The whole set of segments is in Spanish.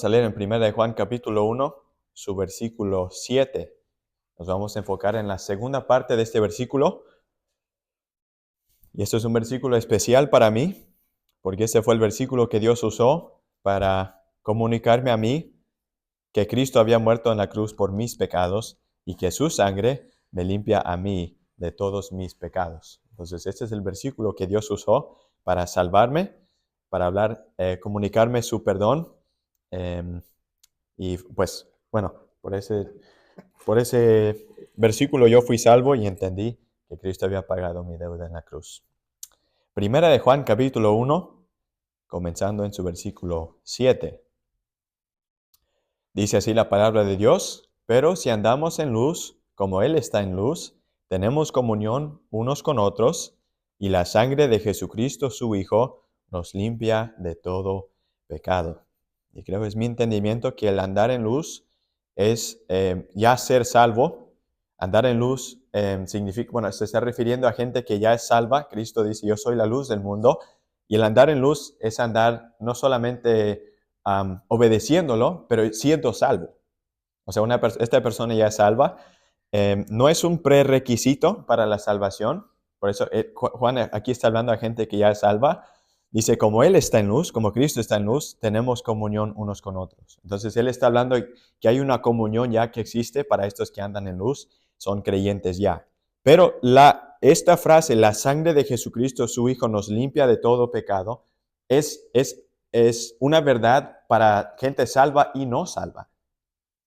Vamos a leer en 1 de Juan capítulo 1, su versículo 7. Nos vamos a enfocar en la segunda parte de este versículo. Y esto es un versículo especial para mí, porque este fue el versículo que Dios usó para comunicarme a mí que Cristo había muerto en la cruz por mis pecados y que su sangre me limpia a mí de todos mis pecados. Entonces, este es el versículo que Dios usó para salvarme, para comunicarme su perdón. Y pues, bueno, por ese versículo yo fui salvo y entendí que Cristo había pagado mi deuda en la cruz. Primera de Juan capítulo 1, comenzando en su versículo 7. Dice así la palabra de Dios: pero si andamos en luz, como Él está en luz, tenemos comunión unos con otros, y la sangre de Jesucristo su Hijo nos limpia de todo pecado. Y creo que es mi entendimiento que el andar en luz es ya ser salvo. Andar en luz significa, bueno, se está refiriendo a gente que ya es salva. Cristo dice: yo soy la luz del mundo. Y el andar en luz es andar no solamente obedeciéndolo, pero siendo salvo. O sea, esta persona ya es salva. No es un prerequisito para la salvación. Por eso Juan aquí está hablando a gente que ya es salva. Dice: como Él está en luz, como Cristo está en luz, tenemos comunión unos con otros. Entonces, Él está hablando que hay una comunión ya que existe para estos que andan en luz, son creyentes ya. Pero esta frase, la sangre de Jesucristo, su Hijo, nos limpia de todo pecado, es una verdad para gente salva y no salva.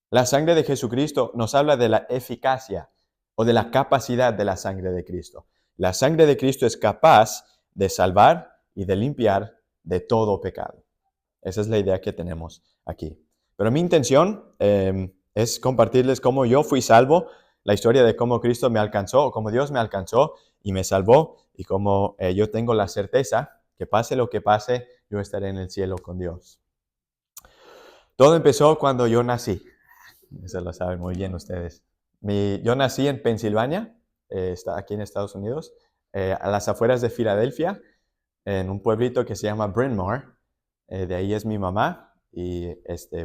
La sangre de Jesucristo nos habla de la eficacia o de la capacidad de la sangre de Cristo. La sangre de Cristo es capaz de salvar y de limpiar de todo pecado. Esa es la idea que tenemos aquí. Pero mi intención es compartirles cómo yo fui salvo, la historia de cómo Cristo me alcanzó, o cómo Dios me alcanzó y me salvó, y cómo yo tengo la certeza que pase lo que pase, yo estaré en el cielo con Dios. Todo empezó cuando yo nací. Eso lo saben muy bien ustedes. Yo nací en Pensilvania, está aquí en Estados Unidos, a las afueras de Filadelfia, en un pueblito que se llama Bryn Mawr. De ahí es mi mamá. Y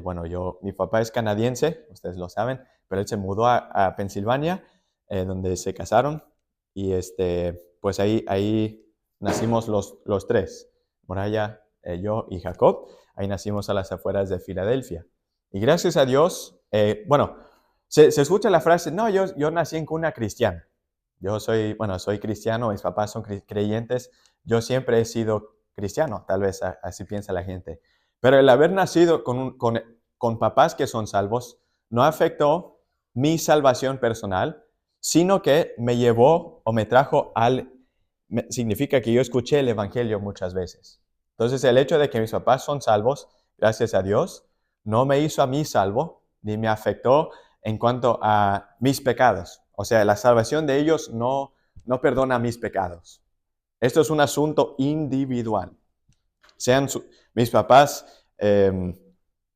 bueno, mi papá es canadiense, ustedes lo saben, pero él se mudó a Pensilvania, donde se casaron. Y pues ahí nacimos los tres, Moraya, yo y Jacob. Ahí nacimos a las afueras de Filadelfia. Y gracias a Dios, bueno, se escucha la frase: no, yo nací en cuna cristiana. Yo soy cristiano, mis papás son creyentes, yo siempre he sido cristiano, tal vez así piensa la gente. Pero el haber nacido con papás que son salvos no afectó mi salvación personal, sino que me llevó o me trajo significa que yo escuché el evangelio muchas veces. Entonces, el hecho de que mis papás son salvos, gracias a Dios, no me hizo a mí salvo, ni me afectó en cuanto a mis pecados. O sea, la salvación de ellos no perdona mis pecados. Esto es un asunto individual. Sean mis papás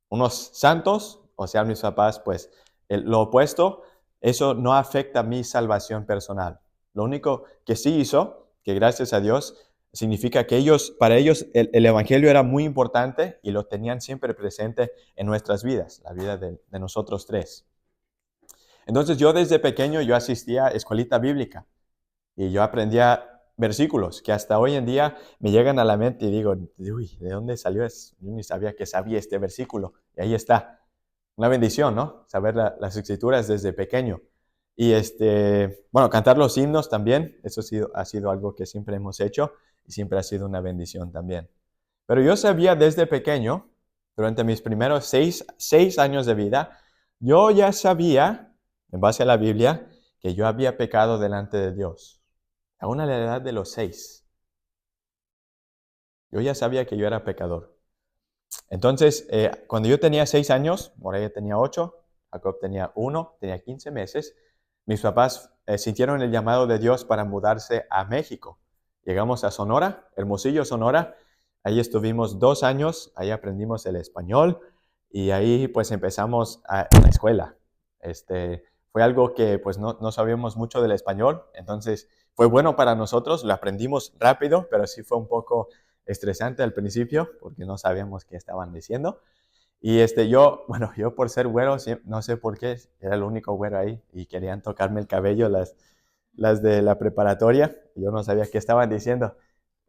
unos santos, o sean mis papás, pues, lo opuesto, eso no afecta mi salvación personal. Lo único que sí hizo, que gracias a Dios, significa que para ellos el evangelio era muy importante y lo tenían siempre presente en nuestras vidas, la vida de nosotros tres. Entonces yo desde pequeño yo asistía a escuelita bíblica y yo aprendía versículos que hasta hoy en día me llegan a la mente y digo: uy, ¿de dónde salió eso? Yo ni sabía que sabía este versículo. Y ahí está. Una bendición, ¿no? Saber las escrituras desde pequeño. Y bueno, cantar los himnos también, eso ha sido algo que siempre hemos hecho y siempre ha sido una bendición también. Pero yo sabía desde pequeño, durante mis primeros seis años de vida, yo ya sabía, en base a la Biblia, que yo había pecado delante de Dios. Aún a la edad de los 6. Yo ya sabía que yo era pecador. Entonces, cuando yo tenía 6 años, Moraya tenía 8, Jacob tenía 1, tenía 15 meses, mis papás sintieron el llamado de Dios para mudarse a México. Llegamos a Sonora, Hermosillo, Sonora. Ahí estuvimos 2 años, ahí aprendimos el español y ahí pues empezamos en la escuela. Fue algo que pues no sabíamos mucho del español, entonces fue bueno para nosotros, lo aprendimos rápido, pero sí fue un poco estresante al principio porque no sabíamos qué estaban diciendo. Y yo por ser güero, no sé por qué, era el único güero ahí y querían tocarme el cabello las de la preparatoria. Y yo no sabía qué estaban diciendo.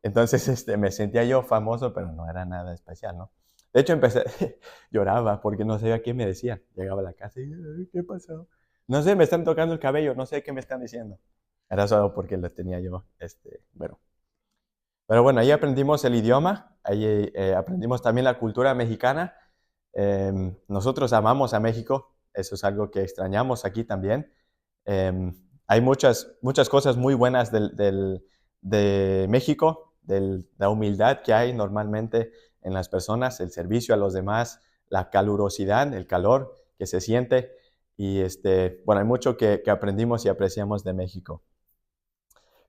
Entonces me sentía yo famoso, pero no era nada especial, ¿no? De hecho, lloraba porque no sabía qué me decían. Llegaba a la casa y, "Ay, ¿qué pasó? No sé, me están tocando el cabello, no sé qué me están diciendo. Era solo porque lo tenía yo, bueno. Pero bueno, ahí aprendimos el idioma, ahí aprendimos también la cultura mexicana. Nosotros amamos a México, eso es algo que extrañamos aquí también. Hay muchas cosas muy buenas de México, de la humildad que hay normalmente en las personas, el servicio a los demás, la calurosidad, el calor que se siente. Y bueno, hay mucho que aprendimos y apreciamos de México.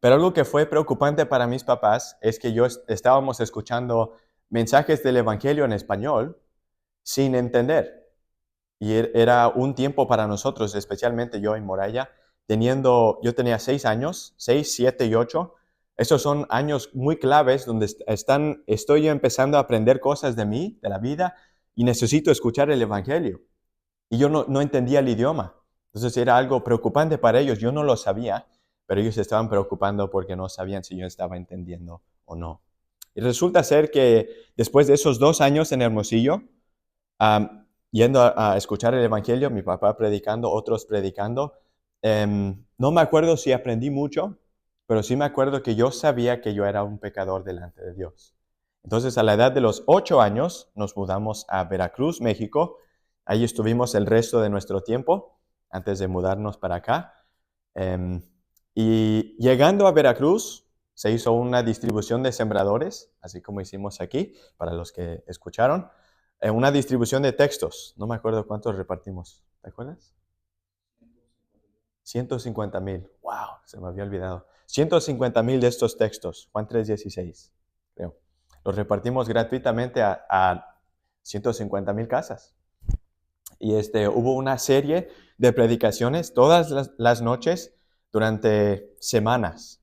Pero algo que fue preocupante para mis papás es que estábamos escuchando mensajes del Evangelio en español sin entender. Y era un tiempo para nosotros, especialmente yo en Moraya, yo tenía 6 años, 6, 7 y 8. Esos son años muy claves donde estoy yo empezando a aprender cosas de mí, de la vida, y necesito escuchar el Evangelio. Y yo no entendía el idioma. Entonces era algo preocupante para ellos. Yo no lo sabía, pero ellos se estaban preocupando porque no sabían si yo estaba entendiendo o no. Y resulta ser que después de esos 2 años en Hermosillo, yendo a escuchar el Evangelio, mi papá predicando, otros predicando, no me acuerdo si aprendí mucho, pero sí me acuerdo que yo sabía que yo era un pecador delante de Dios. Entonces, a la edad de los 8 años, nos mudamos a Veracruz, México. Ahí estuvimos el resto de nuestro tiempo antes de mudarnos para acá. Em, y llegando a Veracruz, se hizo una distribución de sembradores, así como hicimos aquí, para los que escucharon. Una distribución de textos. No me acuerdo cuántos repartimos. ¿Te acuerdas? 150,000. ¡Wow! Se me había olvidado. 150,000 de estos textos. Juan 3:16, creo. Los repartimos gratuitamente a 150,000 casas. Y hubo una serie de predicaciones todas las noches durante semanas.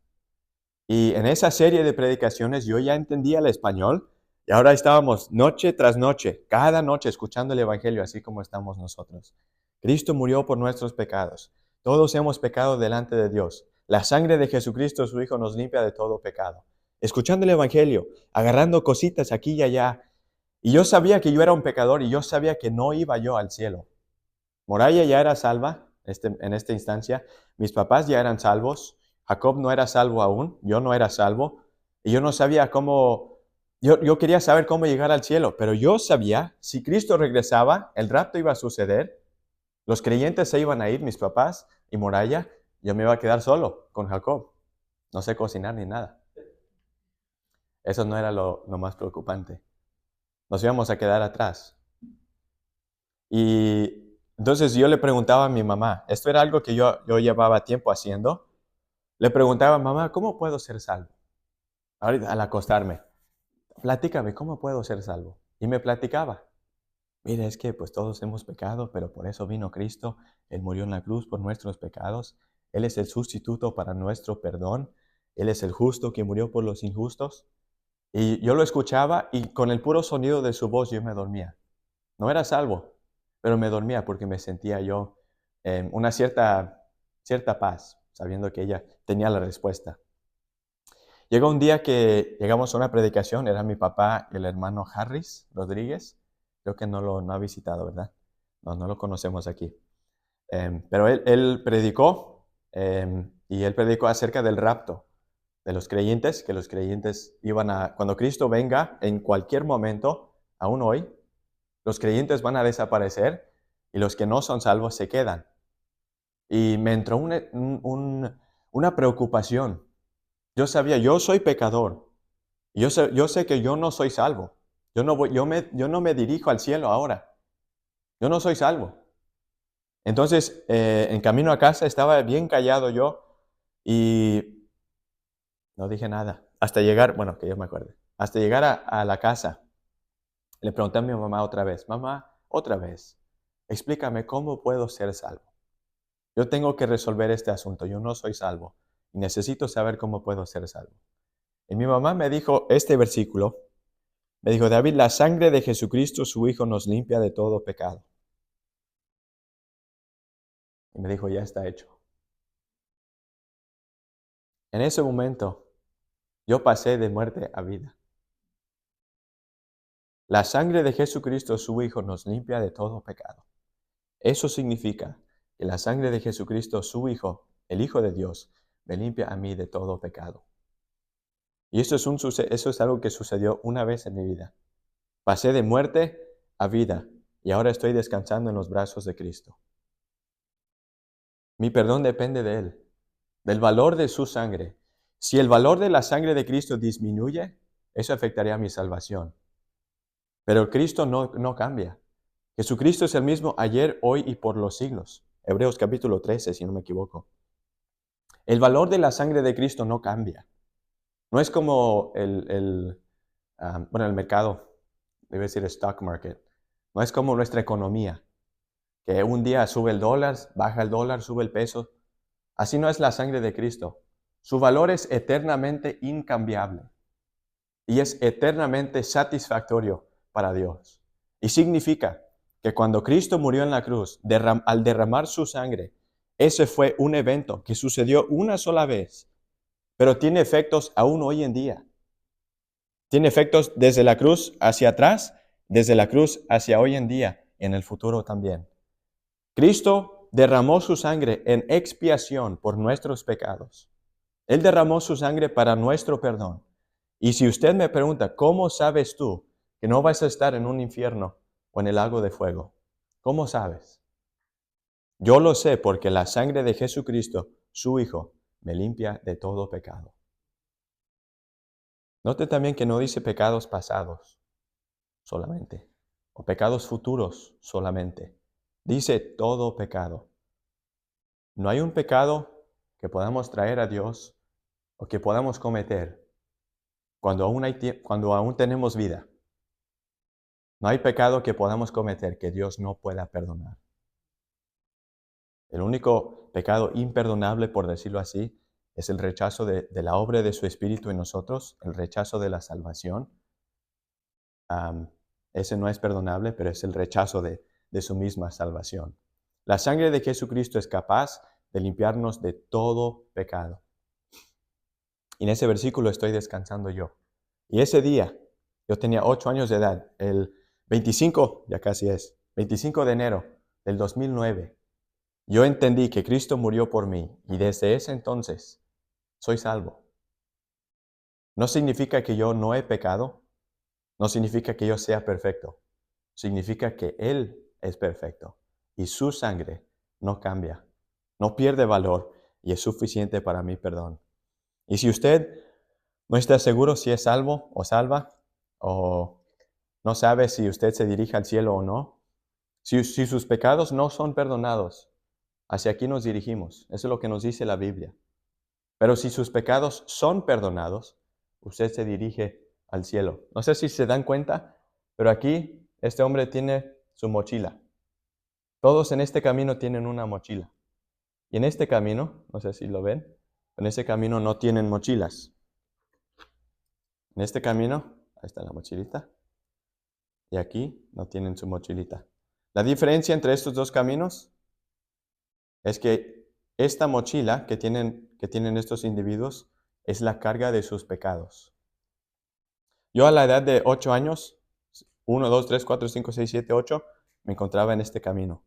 Y en esa serie de predicaciones yo ya entendía el español y ahora estábamos noche tras noche, cada noche escuchando el Evangelio, así como estamos nosotros. Cristo murió por nuestros pecados. Todos hemos pecado delante de Dios. La sangre de Jesucristo, su Hijo, nos limpia de todo pecado. Escuchando el Evangelio, agarrando cositas aquí y allá. Y yo sabía que yo era un pecador y yo sabía que no iba yo al cielo. Moraya ya era salva en esta instancia. Mis papás ya eran salvos. Jacob no era salvo aún. Yo no era salvo. Y yo no sabía cómo. Yo quería saber cómo llegar al cielo, pero yo sabía, si Cristo regresaba, el rapto iba a suceder, los creyentes se iban a ir, mis papás y Moraya, yo me iba a quedar solo con Jacob. No sé cocinar ni nada. Eso no era lo más preocupante. Nos íbamos a quedar atrás. Y entonces yo le preguntaba a mi mamá, esto era algo que yo llevaba tiempo haciendo, le preguntaba, mamá, ¿cómo puedo ser salvo? Ahorita al acostarme, platícame, ¿cómo puedo ser salvo? Y me platicaba, mira, es que pues todos hemos pecado, pero por eso vino Cristo, Él murió en la cruz por nuestros pecados, Él es el sustituto para nuestro perdón, Él es el justo que murió por los injustos. Y yo lo escuchaba y con el puro sonido de su voz yo me dormía. No era salvo, pero me dormía porque me sentía yo en una cierta paz, sabiendo que ella tenía la respuesta. Llegó un día que llegamos a una predicación, era mi papá y el hermano Harris Rodríguez. Creo que no ha visitado, ¿verdad? No lo conocemos aquí. Pero él predicó y él predicó acerca del rapto de los creyentes, que los creyentes cuando Cristo venga en cualquier momento, aún hoy, los creyentes van a desaparecer y los que no son salvos se quedan. Y me entró una preocupación. Yo sabía, yo soy pecador. Yo sé que yo no soy salvo. Yo no me dirijo al cielo ahora. Yo no soy salvo. Entonces, en camino a casa estaba bien callado yo y no dije nada. Hasta llegar, bueno, que yo me acuerde, hasta llegar a la casa. Le pregunté a mi mamá otra vez, mamá, otra vez, explícame cómo puedo ser salvo. Yo tengo que resolver este asunto, yo no soy salvo y necesito saber cómo puedo ser salvo. Y mi mamá me dijo este versículo Me dijo, David, la sangre de Jesucristo, su Hijo, nos limpia de todo pecado. Y me dijo, ya está hecho. En ese momento, yo pasé de muerte a vida. La sangre de Jesucristo, su Hijo, nos limpia de todo pecado. Eso significa que la sangre de Jesucristo, su Hijo, el Hijo de Dios, me limpia a mí de todo pecado. Y eso es algo que sucedió una vez en mi vida. Pasé de muerte a vida y ahora estoy descansando en los brazos de Cristo. Mi perdón depende de Él, del valor de su sangre. Si el valor de la sangre de Cristo disminuye, eso afectaría mi salvación. Pero Cristo no cambia. Jesucristo es el mismo ayer, hoy y por los siglos. Hebreos capítulo 13, si no me equivoco. El valor de la sangre de Cristo no cambia. No es como el mercado, debe decir stock market. No es como nuestra economía, que un día sube el dólar, baja el dólar, sube el peso. Así no es la sangre de Cristo. Su valor es eternamente incambiable y es eternamente satisfactorio para Dios. Y significa que cuando Cristo murió en la cruz, al derramar su sangre, ese fue un evento que sucedió una sola vez, pero tiene efectos aún hoy en día. Tiene efectos desde la cruz hacia atrás, desde la cruz hacia hoy en día, en el futuro también. Cristo derramó su sangre en expiación por nuestros pecados. Él derramó su sangre para nuestro perdón. Y si usted me pregunta, ¿cómo sabes tú que no vas a estar en un infierno o en el lago de fuego? ¿Cómo sabes? Yo lo sé porque la sangre de Jesucristo, su Hijo, me limpia de todo pecado. Note también que no dice pecados pasados solamente, o pecados futuros solamente. Dice todo pecado. No hay un pecado que podamos traer a Dios o que podamos cometer cuando aún tenemos vida. No hay pecado que podamos cometer que Dios no pueda perdonar. El único pecado imperdonable, por decirlo así, es el rechazo de la obra de su Espíritu en nosotros, el rechazo de la salvación. Ese no es perdonable, pero es el rechazo de su misma salvación. La sangre de Jesucristo es capaz de limpiarnos de todo pecado. Y en ese versículo estoy descansando yo. Y ese día, yo tenía 8 años de edad, el 25, ya casi es, 25 de enero del 2009, yo entendí que Cristo murió por mí y desde ese entonces soy salvo. No significa que yo no he pecado, no significa que yo sea perfecto, significa que Él es perfecto y su sangre no cambia, no pierde valor y es suficiente para mi perdón. Y si usted no está seguro si es salvo o salva, o no sabe si usted se dirige al cielo o no, si sus pecados no son perdonados, hacia aquí nos dirigimos. Eso es lo que nos dice la Biblia. Pero si sus pecados son perdonados, usted se dirige al cielo. No sé si se dan cuenta, pero aquí este hombre tiene su mochila. Todos en este camino tienen una mochila. Y en este camino, no sé si lo ven, en este camino no tienen mochilas. En este camino, ahí está la mochilita. Y aquí no tienen su mochilita. La diferencia entre estos dos caminos es que esta mochila que tienen estos individuos es la carga de sus pecados. Yo a la edad de 8 años, 1, 2, 3, 4, 5, 6, 7, 8, me encontraba en este camino.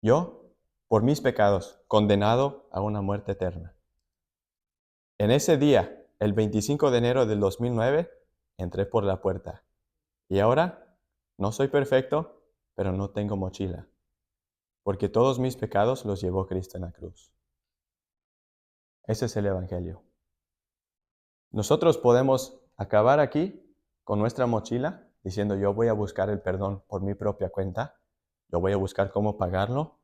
Yo, por mis pecados, condenado a una muerte eterna. En ese día, el 25 de enero del 2009, entré por la puerta. Y ahora, no soy perfecto, pero no tengo mochila, porque todos mis pecados los llevó Cristo en la cruz. Ese es el Evangelio. Nosotros podemos acabar aquí con nuestra mochila, diciendo yo voy a buscar el perdón por mi propia cuenta, yo voy a buscar cómo pagarlo,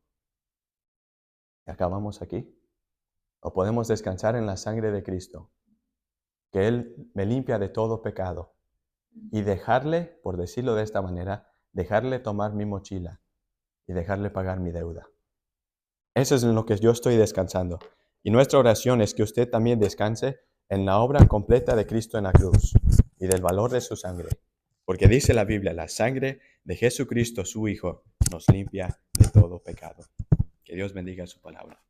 y acabamos aquí. O podemos descansar en la sangre de Cristo, que Él me limpia de todo pecado, y dejarle, por decirlo de esta manera, dejarle tomar mi mochila y dejarle pagar mi deuda. Eso es en lo que yo estoy descansando. Y nuestra oración es que usted también descanse en la obra completa de Cristo en la cruz y del valor de su sangre. Porque dice la Biblia, la sangre de Jesucristo, su Hijo, nos limpia de todo pecado. Que Dios bendiga su palabra.